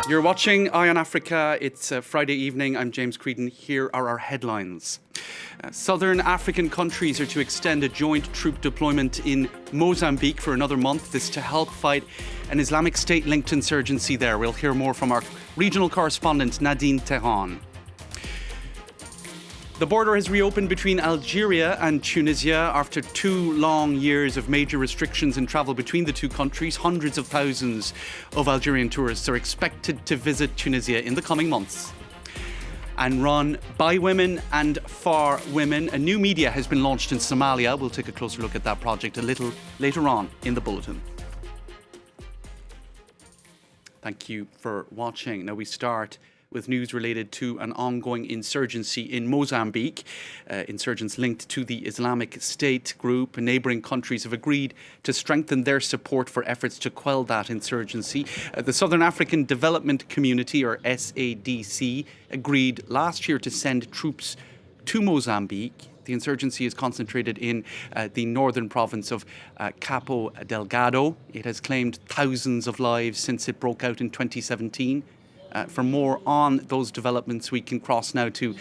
You're watching Eye on Africa. It's Friday evening. I'm James Creedon. Here are our headlines. Southern African countries are to extend a joint troop deployment in Mozambique for another month. This to help fight an Islamic State-linked insurgency there. We'll hear more from our regional correspondent, Nadine Tehran. The border has reopened between Algeria and Tunisia after 2 long years of major restrictions in travel between the two countries. Hundreds of thousands of Algerian tourists are expected to visit Tunisia in the coming months. And run by women and for women, a new media has been launched in Somalia. We'll take a closer look at that project a little later on in the bulletin. Thank you for watching. Now we start with news related to an ongoing insurgency in Mozambique. Insurgents linked to the Islamic State group. Neighbouring countries have agreed to strengthen their support for efforts to quell that insurgency. The Southern African Development Community, or SADC, agreed last year to send troops to Mozambique. The insurgency is concentrated in the northern province of Cabo Delgado. It has claimed thousands of lives since it broke out in 2017. For more on those developments, we can cross now to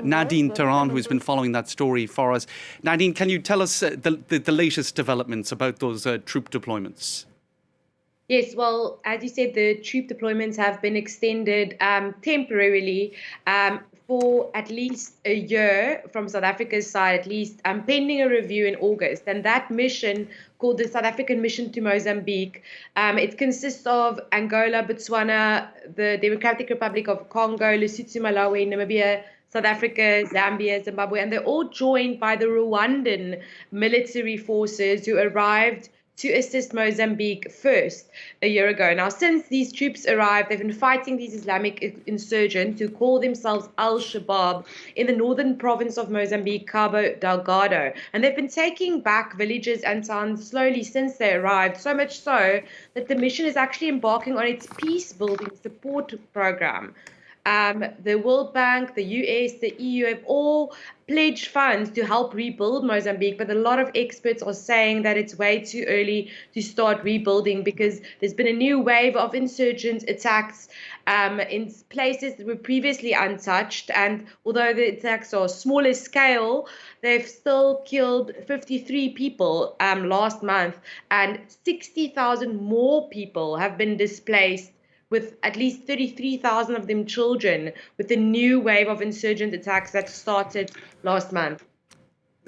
Nadine Tehran, who's been following that story for us. Nadine, can you tell us the latest developments about those troop deployments? Yes, well, as you said, the troop deployments have been extended temporarily for at least a year from South Africa's side, at least, pending a review in August. And that mission, called the South African Mission to Mozambique, it consists of Angola, Botswana, the Democratic Republic of Congo, Lesotho, Malawi, Namibia, South Africa, Zambia, Zimbabwe, and they're all joined by the Rwandan military forces who arrived to assist Mozambique first a year ago. Now, since these troops arrived, they've been fighting these Islamic insurgents who call themselves Al-Shabaab in the northern province of Mozambique, Cabo Delgado. And they've been taking back villages and towns slowly since they arrived, so much so that the mission is actually embarking on its peace-building support program. The World Bank, the US, the EU have all pledged funds to help rebuild Mozambique, but a lot of experts are saying that it's way too early to start rebuilding because there's been a new wave of insurgent attacks in places that were previously untouched. And although the attacks are smaller scale, they've still killed 53 people last month, and 60,000 more people have been displaced, with at least 33,000 of them children, with the new wave of insurgent attacks that started last month.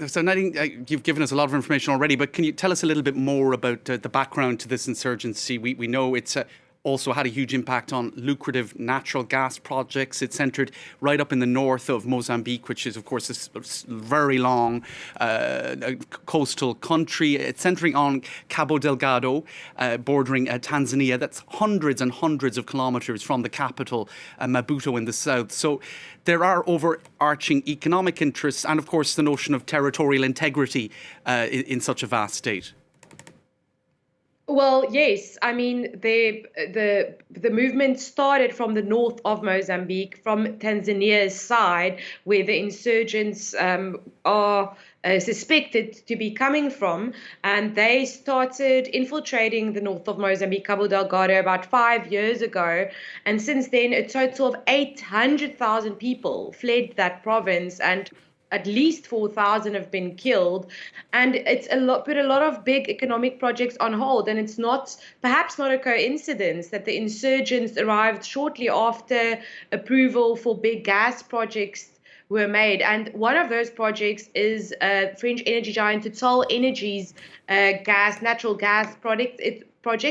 So, Nadine, you've given us a lot of information already, but can you tell us a little bit more about the background to this insurgency? We know it's also had a huge impact on lucrative natural gas projects. It's centred right up in the north of Mozambique, which is, of course, a very long coastal country. It's centering on Cabo Delgado, bordering Tanzania. That's hundreds and hundreds of kilometres from the capital, Maputo, in the south. So there are overarching economic interests and, of course, the notion of territorial integrity in such a vast state. Well, yes. I mean, the movement started from the north of Mozambique, from Tanzania's side, where the insurgents are suspected to be coming from, and they started infiltrating the north of Mozambique, Cabo Delgado, about 5 years ago. And since then, a total of 800,000 people fled that province, and at least 4,000 have been killed, and it's put a lot of big economic projects on hold. And it's perhaps not a coincidence that the insurgents arrived shortly after approval for big gas projects were made. And one of those projects is French energy giant Total Energy's natural gas project.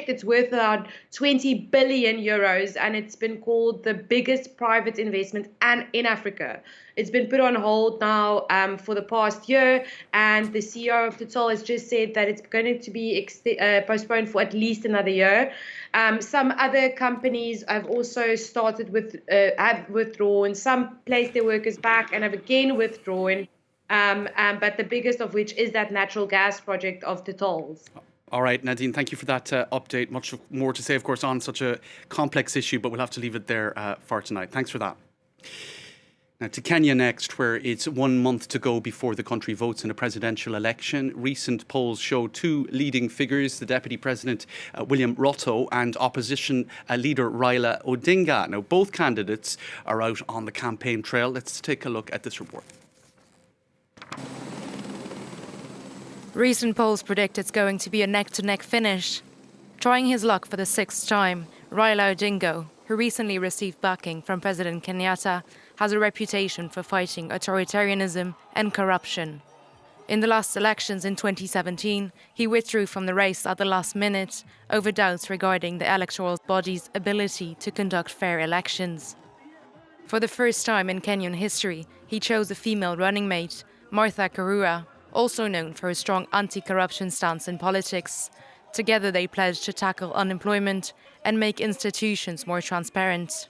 It's worth around 20 billion euros, and it's been called the biggest private investment in Africa. It's been put on hold now for the past year, and the CEO of Total has just said that it's going to be postponed for at least another year. Some other companies have also have withdrawn. Some placed their workers back and have again withdrawn. But the biggest of which is that natural gas project of Total's. All right, Nadine, thank you for that update. Much more to say, of course, on such a complex issue, but we'll have to leave it there for tonight. Thanks for that. Now to Kenya next, where it's 1 month to go before the country votes in a presidential election. Recent polls show two leading figures, the Deputy President William Ruto and opposition leader Raila Odinga. Now both candidates are out on the campaign trail. Let's take a look at this report. Recent polls predict it's going to be a neck-to-neck finish. Trying his luck for the sixth time, Raila Odinga, who recently received backing from President Kenyatta, has a reputation for fighting authoritarianism and corruption. In the last elections in 2017, he withdrew from the race at the last minute over doubts regarding the electoral body's ability to conduct fair elections. For the first time in Kenyan history, he chose a female running mate, Martha Karua, also known for a strong anti-corruption stance in politics. Together they pledged to tackle unemployment and make institutions more transparent.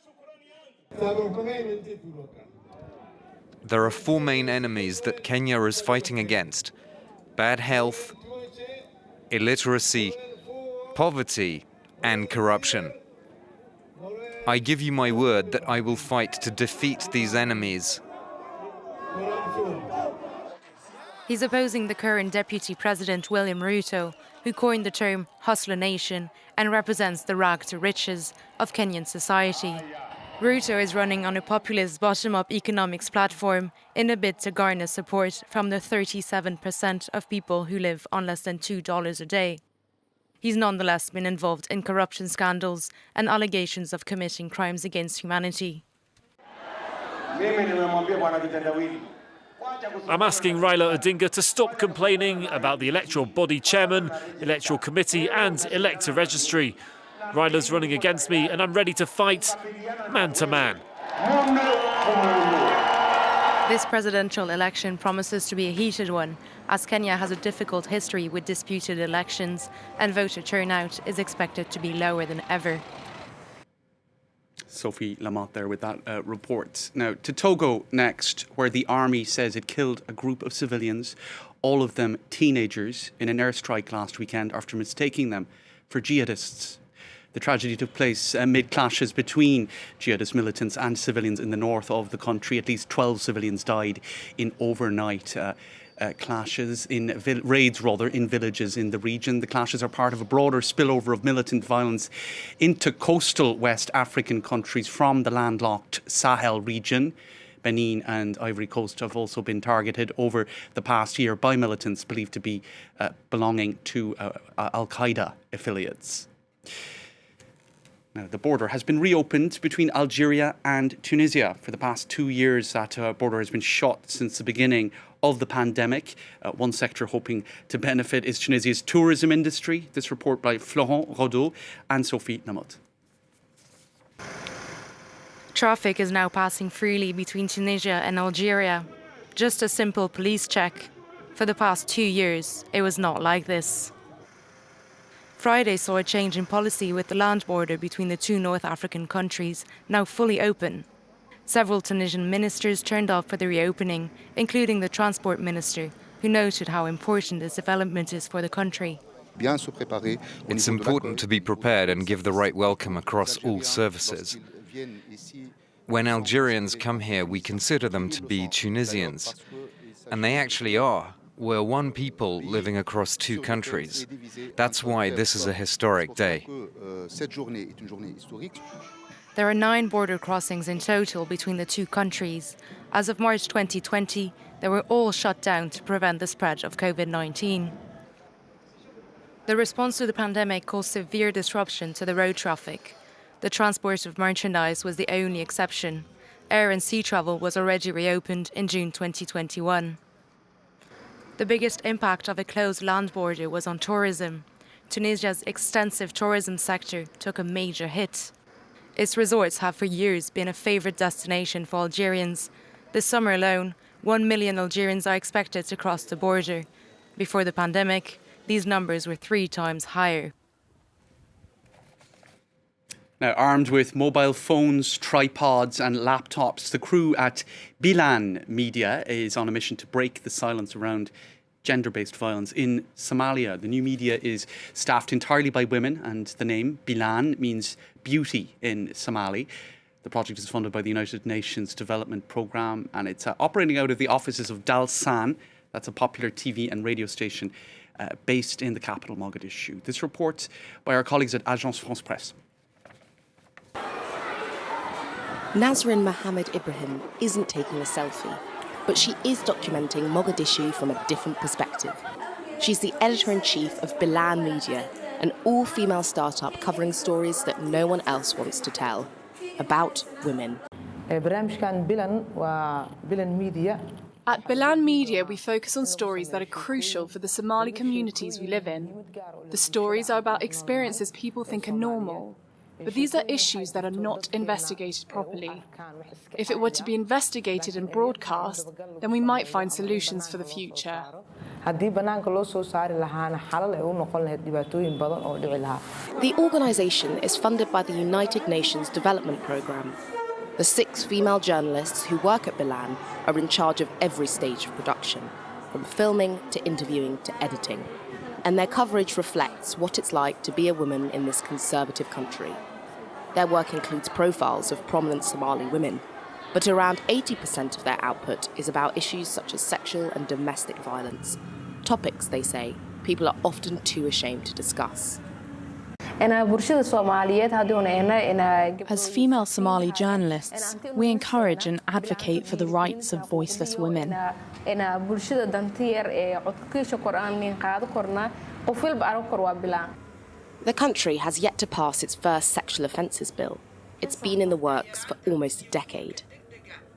There are four main enemies that Kenya is fighting against: bad health, illiteracy, poverty, and corruption. I give you my word that I will fight to defeat these enemies. He's opposing the current Deputy President William Ruto, who coined the term hustler nation and represents the rag to riches of Kenyan society. Ruto is running on a populist bottom-up economics platform in a bid to garner support from the 37% of people who live on less than $2 a day. He's nonetheless been involved in corruption scandals and allegations of committing crimes against humanity. I'm asking Raila Odinga to stop complaining about the electoral body chairman, electoral committee and elector registry. Raila's running against me and I'm ready to fight man to man. This presidential election promises to be a heated one, as Kenya has a difficult history with disputed elections and voter turnout is expected to be lower than ever. Sophie Lamott there with that report. Now to Togo next, where the army says it killed a group of civilians, all of them teenagers, in an airstrike last weekend after mistaking them for jihadists. The tragedy took place amid clashes between jihadist militants and civilians in the north of the country. At least 12 civilians died in overnight clashes, raids in villages in the region. The clashes are part of a broader spillover of militant violence into coastal West African countries from the landlocked Sahel region. Benin and Ivory Coast have also been targeted over the past year by militants believed to be belonging to Al-Qaeda affiliates. Now, the border has been reopened between Algeria and Tunisia. For the past 2 years, that border has been shut since the beginning of the pandemic. One sector hoping to benefit is Tunisia's tourism industry. This report by Florent Rodeau and Sophie Lamott. Traffic is now passing freely between Tunisia and Algeria. Just a simple police check. For the past 2 years, it was not like this. Friday saw a change in policy with the land border between the two North African countries now fully open. Several Tunisian ministers turned up for the reopening, including the transport minister, who noted how important this development is for the country. It's important to be prepared and give the right welcome across all services. When Algerians come here, we consider them to be Tunisians, and they actually are. We're one people living across two countries. That's why this is a historic day. There are 9 border crossings in total between the two countries. As of March 2020, they were all shut down to prevent the spread of COVID-19. The response to the pandemic caused severe disruption to the road traffic. The transport of merchandise was the only exception. Air and sea travel was already reopened in June 2021. The biggest impact of a closed land border was on tourism. Tunisia's extensive tourism sector took a major hit. Its resorts have for years been a favourite destination for Algerians. This summer alone, 1 million Algerians are expected to cross the border. Before the pandemic, these numbers were 3 times higher. Now, armed with mobile phones, tripods and laptops, the crew at Bilan Media is on a mission to break the silence around gender-based violence in Somalia. The new media is staffed entirely by women, and the name Bilan means beauty in Somali. The project is funded by the United Nations Development Programme, and it's operating out of the offices of Dalsan. That's a popular TV and radio station based in the capital, Mogadishu. This report by our colleagues at Agence France Presse. Nazrin Mohammed Ibrahim isn't taking a selfie, but she is documenting Mogadishu from a different perspective. She's the editor-in-chief of Bilan Media, an all-female startup covering stories that no one else wants to tell, about women. At Bilan Media, we focus on stories that are crucial for the Somali communities we live in. The stories are about experiences people think are normal, but these are issues that are not investigated properly. If it were to be investigated and broadcast, then we might find solutions for the future. The organisation is funded by the United Nations Development Programme. The 6 female journalists who work at Bilan are in charge of every stage of production, from filming to interviewing to editing. And their coverage reflects what it's like to be a woman in this conservative country. Their work includes profiles of prominent Somali women, but around 80% of their output is about issues such as sexual and domestic violence. Topics, they say, people are often too ashamed to discuss. As female Somali journalists, we encourage and advocate for the rights of voiceless women. The country has yet to pass its first sexual offences bill. It's been in the works for almost a decade.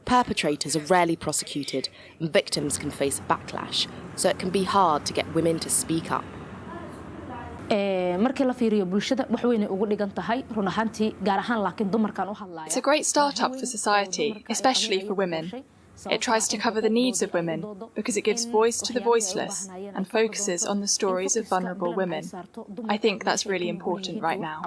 Perpetrators are rarely prosecuted and victims can face a backlash, so it can be hard to get women to speak up. It's a great start-up for society, especially for women. It tries to cover the needs of women because it gives voice to the voiceless and focuses on the stories of vulnerable women. I think that's really important right now.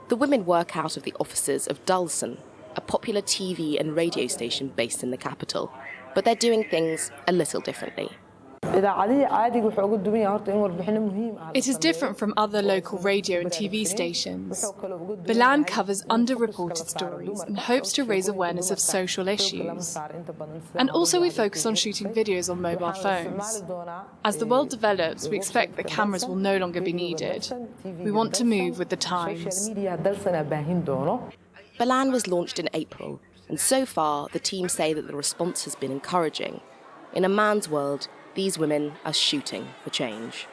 The women work out of the offices of Dalsan, a popular TV and radio station based in the capital, but they're doing things a little differently. It is different from other local radio and TV stations. Bilan covers underreported stories and hopes to raise awareness of social issues. And also we focus on shooting videos on mobile phones. As the world develops, we expect that cameras will no longer be needed. We want to move with the times. Bilan was launched in April, and so far the team say that the response has been encouraging. In a man's world, these women are shooting for change.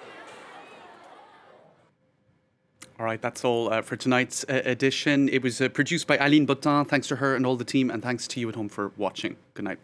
All right, that's all for tonight's edition. It was produced by Aline Botin. Thanks to her and all the team, and thanks to you at home for watching. Good night.